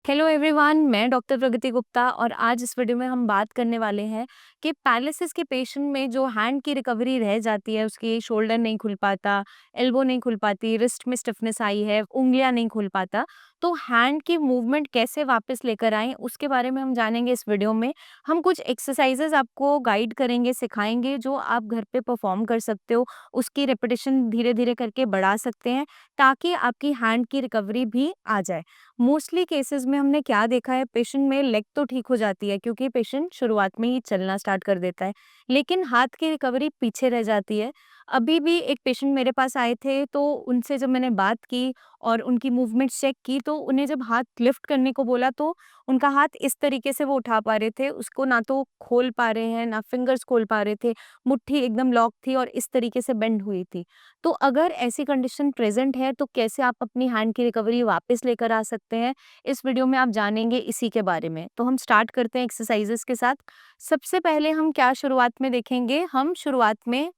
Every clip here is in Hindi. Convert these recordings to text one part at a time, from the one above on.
हेलो एवरीवन, मैं डॉक्टर प्रगति गुप्ता और आज इस वीडियो में हम बात करने वाले हैं कि पैरालिसिस के पेशेंट में जो हैंड की रिकवरी रह जाती है, उसकी शोल्डर नहीं खुल पाता, एल्बो नहीं खुल पाती, रिस्ट में स्टिफनेस आई है, उंगलियां नहीं खुल पाता, तो हैंड की मूवमेंट कैसे वापस लेकर आएं उसके बारे में हम जानेंगे इस वीडियो में। हम कुछ एक्सरसाइजेज आपको गाइड करेंगे, सिखाएंगे जो आप घर पे परफॉर्म कर सकते हो, उसकी रेपिटेशन धीरे धीरे करके बढ़ा सकते हैं ताकि आपकी हैंड की रिकवरी भी आ जाए। मोस्टली केसेस में हमने क्या देखा है, पेशेंट में लेग तो ठीक हो जाती है क्योंकि पेशेंट शुरुआत में ही चलना स्टार्ट कर देता है, लेकिन हाथ की रिकवरी पीछे रह जाती है। अभी भी एक पेशेंट मेरे पास आए थे, तो उनसे जब मैंने बात की और उनकी मूवमेंट चेक की, तो उन्हें जब हाथ लिफ्ट करने को बोला तो उनका हाथ इस तरीके से वो उठा पा रहे थे, उसको ना तो खोल पा रहे हैं ना फिंगर्स खोल पा रहे थे, मुट्ठी एकदम लॉक थी और इस तरीके से बेंड हुई थी। तो अगर ऐसी कंडीशन प्रेजेंट है तो कैसे आप अपनी हैंड की रिकवरी वापस लेकर आ सकते हैं, इस वीडियो में आप जानेंगे इसी के बारे में। तो हम स्टार्ट करते हैं एक्सरसाइजेस के साथ। सबसे पहले हम क्या शुरुआत में देखेंगे, हम शुरुआत में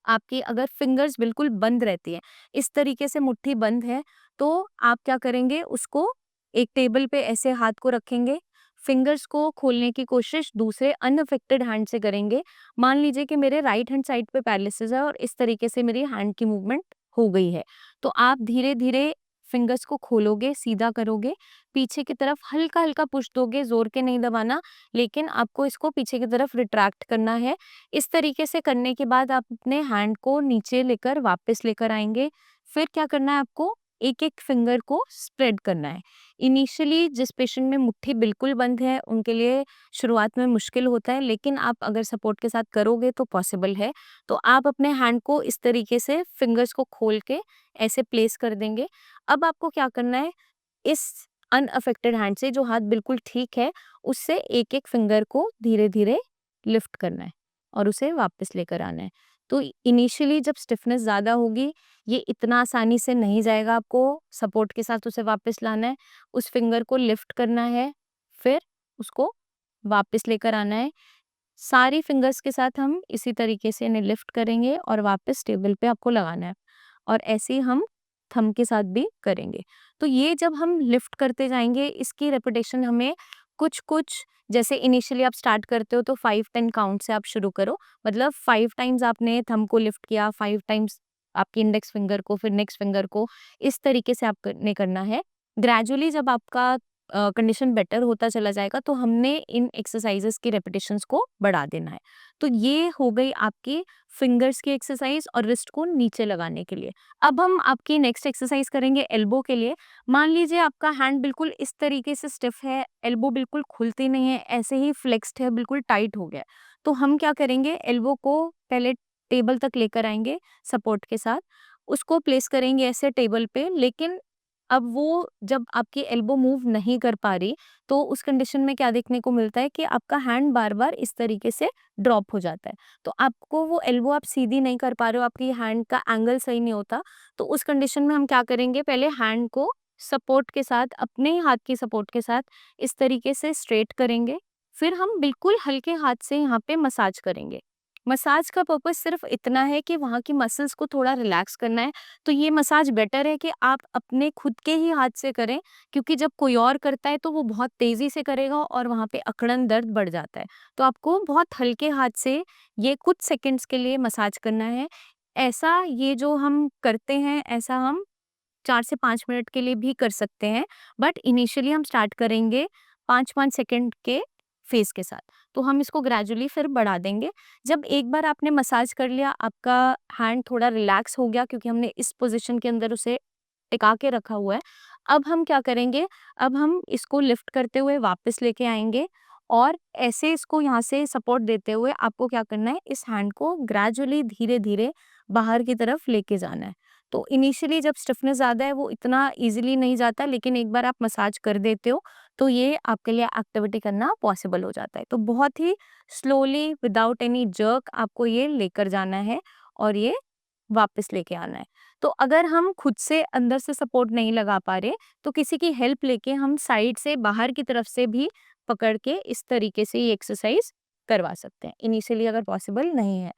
आपकी अगर फिंगर्स बिल्कुल बंद रहती है, इस तरीके से मुट्ठी बंद है, तो आप क्या करेंगे, उसको एक टेबल पे ऐसे हाथ को रखेंगे, फिंगर्स को खोलने की कोशिश दूसरे अनअफेक्टेड हैंड से करेंगे। मान लीजिए कि मेरे राइट हैंड साइड पे पैरालिसिस है और इस तरीके से मेरी हैंड की मूवमेंट हो गई है, तो आप धीरे धीरे फिंगर्स को खोलोगे, सीधा करोगे, पीछे की तरफ हल्का हल्का पुश दोगे, जोर के नहीं दबाना, लेकिन आपको इसको पीछे की तरफ रिट्रैक्ट करना है। इस तरीके से करने के बाद आप अपने हैंड को नीचे लेकर वापस लेकर आएँगे। फिर क्या करना है आपको, एक-एक फिंगर को स्प्रेड करना है। इनिशियली जिस पेशेंट में मुट्ठी बिल्कुल बंद है, उनके लिए शुरुआत में मुश्किल होता है, लेकिन आप अगर सपोर्ट के साथ करोगे तो पॉसिबल है। तो आप अपने हैंड को इस तरीके से फिंगर्स को खोल के ऐसे प्लेस कर देंगे। अब आपको क्या करना है, इस अनअफेक्टेड हैंड से जो हाथ बिल्कुल ठीक है, उससे एक-एक फिंगर को धीरे-धीरे लिफ्ट करना है और उसे वापस लेकर आना है। तो इनिशियली जब स्टिफनेस ज़्यादा होगी, ये इतना आसानी से नहीं जाएगा, आपको सपोर्ट के साथ उसे वापस लाना है, उस फिंगर को लिफ्ट करना है, फिर उसको वापस लेकर आना है। सारी फिंगर्स के साथ हम इसी तरीके से इन्हें लिफ्ट करेंगे और वापस टेबल पे आपको लगाना है और ऐसे ही हम थंब के साथ भी करेंगे। तो ये जब हम लिफ्ट करते जाएँगे, इसकी रेपिटेशन हमें कुछ-कुछ, जैसे इनिशियली आप स्टार्ट करते हो तो 5-10 काउंट से आप शुरू करो। मतलब 5 टाइम्स आपने थंब को लिफ्ट किया, 5 टाइम्स आपकी इंडेक्स फिंगर को, फिर नेक्स्ट फिंगर को, इस तरीके से आपने करना है। ग्रेजुअली जब आपका कंडीशन बेटर होता चला जाएगा, तो हमने इन एक्सरसाइजेस की रेपिटेशंस को बढ़ा देना है। तो ये हो गई आपकी फिंगर्स की एक्सरसाइज और रिस्ट को नीचे लगाने के लिए। अब हम आपकी नेक्स्ट एक्सरसाइज करेंगे एल्बो के लिए। मान लीजिए आपका हैंड बिल्कुल इस तरीके से स्टिफ है, एल्बो बिल्कुल खुलती नहीं है, ऐसे ही फ्लेक्स्ड है, बिल्कुल टाइट हो गया है। तो हम क्या करेंगे, एल्बो को पहले टेबल तक लेकर आएँगे सपोर्ट के साथ, उसको प्लेस करेंगे ऐसे टेबल पे, लेकिन अब वो जब आपकी एल्बो मूव नहीं कर पा रही, तो उस कंडीशन में क्या देखने को मिलता है कि आपका हैंड बार-बार इस तरीके से ड्रॉप हो जाता है। तो आपको वो एल्बो आप सीधी नहीं कर पा रहे हो, आपकी हैंड का एंगल सही नहीं होता, तो उस कंडीशन में हम क्या करेंगे, पहले हैंड को सपोर्ट के साथ, अपने ही हाथ की सपोर्ट के साथ इस तरीके से स्ट्रेट करेंगे। फिर हम बिल्कुल हल्के हाथ से यहाँ पे मसाज करेंगे। मसाज का पर्पस सिर्फ इतना है कि वहाँ की मसल्स को थोड़ा रिलैक्स करना है। तो ये मसाज बेटर है कि आप अपने खुद के ही हाथ से करें, क्योंकि जब कोई और करता है तो वो बहुत तेज़ी से करेगा और वहाँ पे अकड़न दर्द बढ़ जाता है। तो आपको बहुत हल्के हाथ से ये कुछ सेकंड्स के लिए मसाज करना है। ऐसा ये जो हम करते हैं, ऐसा हम 4 से 5 मिनट के लिए भी कर सकते हैं, बट इनिशियली हम स्टार्ट करेंगे 5-5 सेकंड के फेज़ के साथ। तो हम इसको ग्रेजुअली फिर बढ़ा देंगे। जब एक बार आपने मसाज कर लिया, आपका हैंड थोड़ा रिलैक्स हो गया क्योंकि हमने इस पोज़ीशन के अंदर उसे टिका के रखा हुआ है। अब हम क्या करेंगे, अब हम इसको लिफ्ट करते हुए वापस लेके आएँगे और ऐसे इसको यहाँ से सपोर्ट देते हुए आपको क्या करना है, इस हैंड को ग्रेजुअली धीरे-धीरे बाहर की तरफ लेके जाना है। तो इनिशियली जब स्टिफनेस ज़्यादा है, वो इतना ईज़िली नहीं जाता, लेकिन एक बार आप मसाज कर देते हो, तो ये आपके लिए एक्टिविटी करना पॉसिबल हो जाता है। तो बहुत ही स्लोली विदाउट एनी जर्क आपको ये लेकर जाना है और ये वापस लेके आना है। तो अगर हम खुद से अंदर से सपोर्ट नहीं लगा पा रहे, तो किसी की हेल्प लेके हम साइड से बाहर की तरफ से भी पकड़ के इस तरीके से ये एक्सरसाइज करवा सकते हैं, इनिशियली अगर पॉसिबल नहीं है।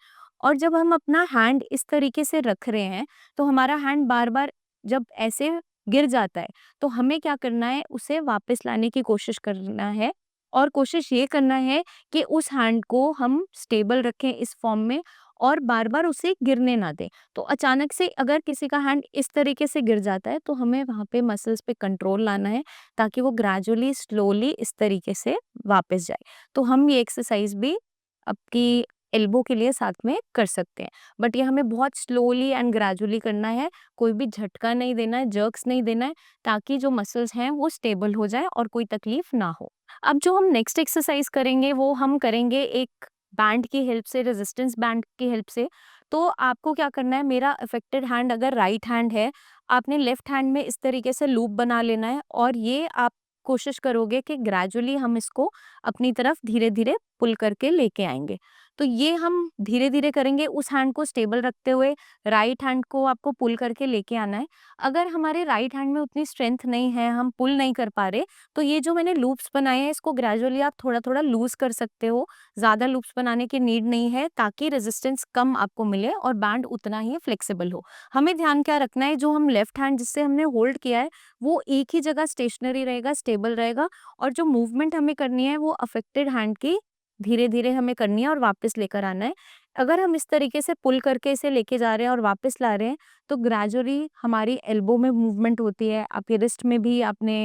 और जब हम अपना हैंड इस तरीके से रख रहे हैं, तो हमारा हैंड बार-बार जब ऐसे गिर जाता है, तो हमें क्या करना है, उसे वापस लाने की कोशिश करना है और कोशिश ये करना है कि उस हैंड को हम स्टेबल रखें इस फॉर्म में और बार-बार उसे गिरने ना दें। तो अचानक से अगर किसी का हैंड इस तरीके से गिर जाता है, तो हमें वहाँ पे मसल्स पे कंट्रोल लाना है ताकि वो ग्रेजुअली, स्लोली इस तरीके से वापस जाए। तो हम ये एक्सरसाइज़ भी आपकी एल्बो के लिए साथ में कर सकते हैं। बट ये हमें बहुत स्लोली एंड ग्रेजुअली करना है, कोई भी झटका नहीं देना है, जर्क्स नहीं देना है, ताकि जो मसल्स हैं वो स्टेबल हो जाएँ और कोई तकलीफ ना हो। अब जो हम नेक्स्ट एक्सरसाइज़ करेंगे वो हम करेंगे एक बैंड की हेल्प से, रेजिस्टेंस बैंड की हेल्प से। तो आपको क्या करना है, मेरा अफेक्टेड हैंड अगर राइट हैंड है, आपने लेफ्ट हैंड में इस तरीके से लूप बना लेना है और ये आप कोशिश करोगे कि ग्रेजुअली हम इसको अपनी तरफ धीरे-धीरे पुल करके लेके आएँगे। तो ये हम धीरे-धीरे करेंगे, उस हैंड को स्टेबल रखते हुए राइट हैंड को आपको पुल करके लेके आना है। अगर हमारे राइट हैंड में उतनी स्ट्रेंथ नहीं है, हम पुल नहीं कर पा रहे, तो ये जो मैंने लूप्स बनाए हैं इसको ग्रेजुअली आप थोड़ा-थोड़ा लूज़ कर सकते हो। ज़्यादा लूप्स बनाने की नीड नहीं है ताकि रेजिस्टेंस कम आपको मिले और बैंड उतना ही फ्लेक्सिबल हो। हमें ध्यान क्या रखना है, जो हम लेफ्ट हैंड जिससे हमने होल्ड किया है, वो एक ही जगह स्टेशनरी रहेगा, स्टेबल रहेगा और जो मूवमेंट हमें करनी है वो अफेक्टेड हैंड की धीरे-धीरे हमें करनी है और वापस लेकर आना है। अगर हम इस तरीके से पुल करके इसे लेके जा रहे हैं और वापस ला रहे हैं, तो ग्रेजुअली हमारी एल्बो में मूवमेंट होती है, आपके रिस्ट में भी आपने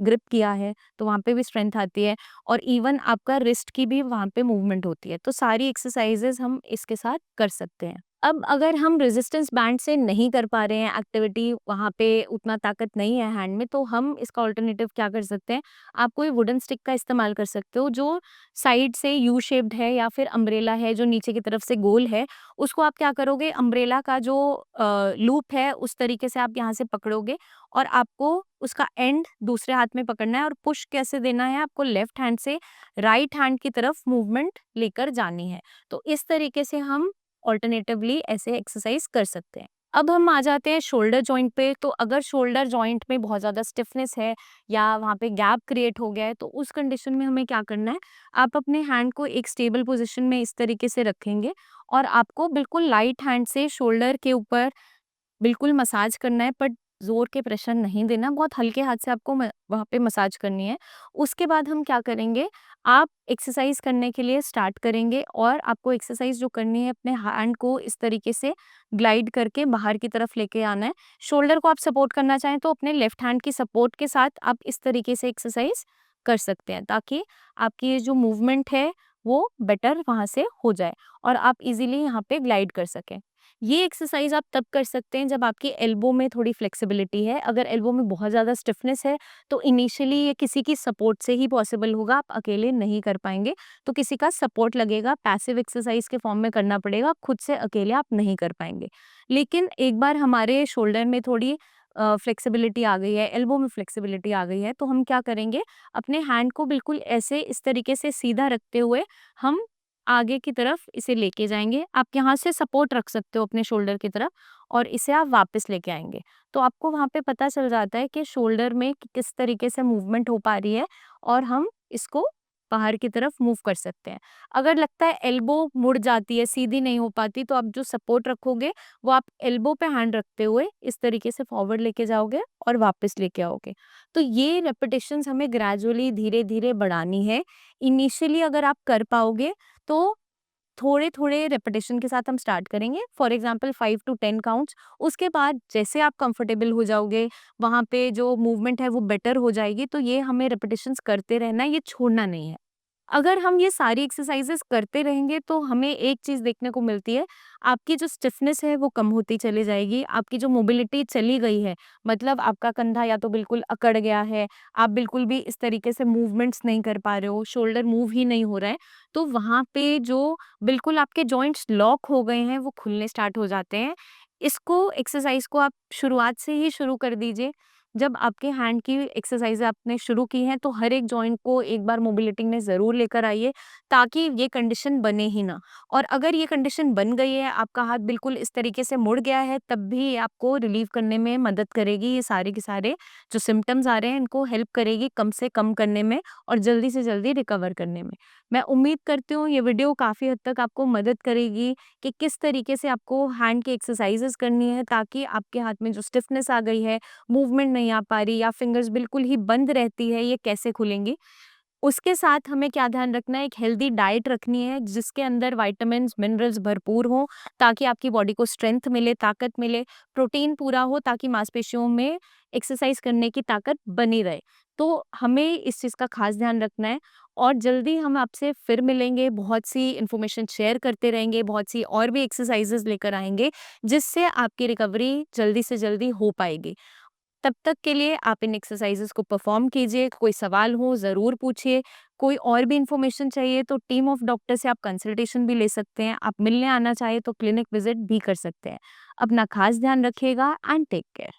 ग्रिप किया है, तो वहाँ पे भी स्ट्रेंथ आती है और इवन आपका रिस्ट की भी वहाँ पे मूवमेंट होती है। तो सारी एक्सरसाइज़ेज़ हम इसके साथ कर सकते हैं। अब अगर हम रेजिस्टेंस बैंड से नहीं कर पा रहे हैं एक्टिविटी, वहाँ पे उतना ताकत नहीं है हैंड में, तो हम इसका अल्टरनेटिव क्या कर सकते हैं, आप कोई वुडन स्टिक का इस्तेमाल कर सकते हो जो साइड से यू शेप्ड है या फिर अम्ब्रेला है जो नीचे की तरफ से गोल है। उसको आप क्या करोगे, अम्ब्रेला का जो लूप है उस तरीके से आप यहाँ से पकड़ोगे और आपको उसका एंड दूसरे हाथ में पकड़ना है और पुश कैसे देना है, आपको लेफ्ट हैंड से राइट हैंड की तरफ मूवमेंट लेकर जानी है। तो इस तरीके से हम ऑल्टरनेटिवली ऐसे एक्सरसाइज कर सकते हैं। अब हम आ जाते हैं शोल्डर जॉइंट पे। तो अगर शोल्डर जॉइंट में बहुत ज़्यादा स्टिफनेस है या वहाँ पे गैप क्रिएट हो गया है, तो उस कंडीशन में हमें क्या करना है, आप अपने हैंड को एक स्टेबल पोजीशन में इस तरीके से रखेंगे और आपको बिल्कुल लाइट हैंड से शोल्डर के ऊपर बिल्कुल मसाज करना है, बट ज़ोर के प्रेशर नहीं देना, बहुत हल्के हाथ से आपको म वहाँ पे मसाज करनी है। उसके बाद हम क्या करेंगे, आप एक्सरसाइज़ करने के लिए स्टार्ट करेंगे और आपको एक्सरसाइज़ जो करनी है, अपने हैंड को इस तरीके से ग्लाइड करके बाहर की तरफ लेके आना है। शोल्डर को आप सपोर्ट करना चाहें तो अपने लेफ्ट हैंड की सपोर्ट के साथ आप इस तरीके से एक्सरसाइज़ कर सकते हैं, ताकि आपकी ये जो मूवमेंट है, वो बेटर वहाँ से हो जाए और आप ईज़िली यहाँ पे ग्लाइड कर सकें। ये एक्सरसाइज आप तब कर सकते हैं जब आपकी एल्बो में थोड़ी फ्लेक्सिबिलिटी है। अगर एल्बो में बहुत ज़्यादा स्टिफनेस है, तो इनिशियली ये किसी की सपोर्ट से ही पॉसिबल होगा, आप अकेले नहीं कर पाएँगे। तो किसी का सपोर्ट लगेगा, पैसिव एक्सरसाइज के फॉर्म में करना पड़ेगा, खुद से अकेले आप नहीं कर पाएँगे। लेकिन एक बार हमारे शोल्डर में थोड़ी फ्लेक्सिबिलिटी आ गई है, एल्बो में फ्लेक्सिबिलिटी आ गई है, तो हम क्या करेंगे, अपने हैंड को बिल्कुल ऐसे इस तरीके से सीधा रखते हुए हम आगे की तरफ इसे लेके जाएँगे। आप यहाँ से सपोर्ट रख सकते हो अपने शोल्डर की तरफ और इसे आप वापस लेके आएँगे। तो आपको वहाँ पे पता चल जाता है कि शोल्डर में किस तरीके से मूवमेंट हो पा रही है और हम इसको बाहर की तरफ मूव कर सकते हैं। अगर लगता है एल्बो मुड़ जाती है, सीधी नहीं हो पाती, तो आप जो सपोर्ट रखोगे, वो आप एल्बो पे हैंड रखते हुए इस तरीके से फॉरवर्ड लेके जाओगे और वापस लेके आओगे। तो ये रेपिटेशंस हमें ग्रेजुअली धीरे-धीरे बढ़ानी है। इनिशियली अगर आप कर पाओगे तो थोड़े-थोड़े रेपिटेशन के साथ हम स्टार्ट करेंगे। For example 5 to 10 counts. उसके बाद जैसे आप कंफर्टेबल हो जाओगे, वहाँ पे जो मूवमेंट है वो बेटर हो जाएगी, तो ये हमें रेपिटेशंस करते रहना है, ये छोड़ना नहीं है। अगर हम ये सारी एक्सरसाइजेस करते रहेंगे तो हमें एक चीज़ देखने को मिलती है, आपकी जो स्टिफनेस है वो कम होती चली जाएगी, आपकी जो मोबिलिटी चली गई है, मतलब आपका कंधा या तो बिल्कुल अकड़ गया है, आप बिल्कुल भी इस तरीके से मूवमेंट्स नहीं कर पा रहे हो, शोल्डर मूव ही नहीं हो रहा है, तो वहाँ पे जो बिल्कुल आपके जॉइंट्स लॉक हो गए हैं, वो खुलने स्टार्ट हो जाते हैं। इसको एक्सरसाइज को आप शुरुआत से ही शुरू कर दीजिए। जब आपके हैंड की एक्सरसाइज़ आपने शुरू की हैं, तो हर एक जॉइंट को एक बार मोबिलिटी में ज़रूर लेकर आइए, ताकि ये कंडीशन बने ही ना। और अगर ये कंडीशन बन गई है, आपका हाथ बिल्कुल इस तरीके से मुड़ गया है, तब भी ये आपको रिलीव करने में मदद करेगी। ये सारे के सारे जो सिम्पटम्स आ रहे हैं, इनको हेल्प करेगी कम से कम करने में और जल्दी से जल्दी रिकवर करने में। मैं उम्मीद करती हूँ ये वीडियो काफ़ी हद तक आपको मदद करेगी कि किस तरीके से आपको हैंड की एक्सरसाइज़ेज़ करनी है, ताकि आपके हाथ में जो स्टिफनेस आ गई है, मूवमेंट नहीं आ पा रही या फिंगर्स बिल्कुल ही बंद रहती है, ये कैसे खुलेंगी? उसके साथ हमें क्या ध्यान रखना है, एक हेल्दी डाइट रखनी है जिसके अंदर विटामिन्स, मिनरल्स भरपूर हों ताकि आपकी बॉडी को स्ट्रेंथ मिले, ताकत मिले, प्रोटीन पूरा हो ताकि मांसपेशियों में एक्सरसाइज करने की ताकत बनी रहे। तो हमें इस चीज़ का खास ध्यान रखना है और जल्दी हम आपसे फिर मिलेंगे, बहुत सी इन्फॉर्मेशन शेयर करते रहेंगे, बहुत सी और भी एक्सरसाइजेज़ लेकर आएँगे, जिससे आपकी रिकवरी जल्दी से जल्दी हो पाएगी। तब तक के लिए आप इन एक्सरसाइजेस को परफॉर्म कीजिए, कोई सवाल हो ज़रूर पूछिए, कोई और भी इन्फॉर्मेशन चाहिए तो टीम ऑफ डॉक्टर से आप कंसल्टेशन भी ले सकते हैं, आप मिलने आना चाहें तो क्लिनिक विज़िट भी कर सकते हैं। अपना खास ध्यान रखिएगा एंड टेक केयर।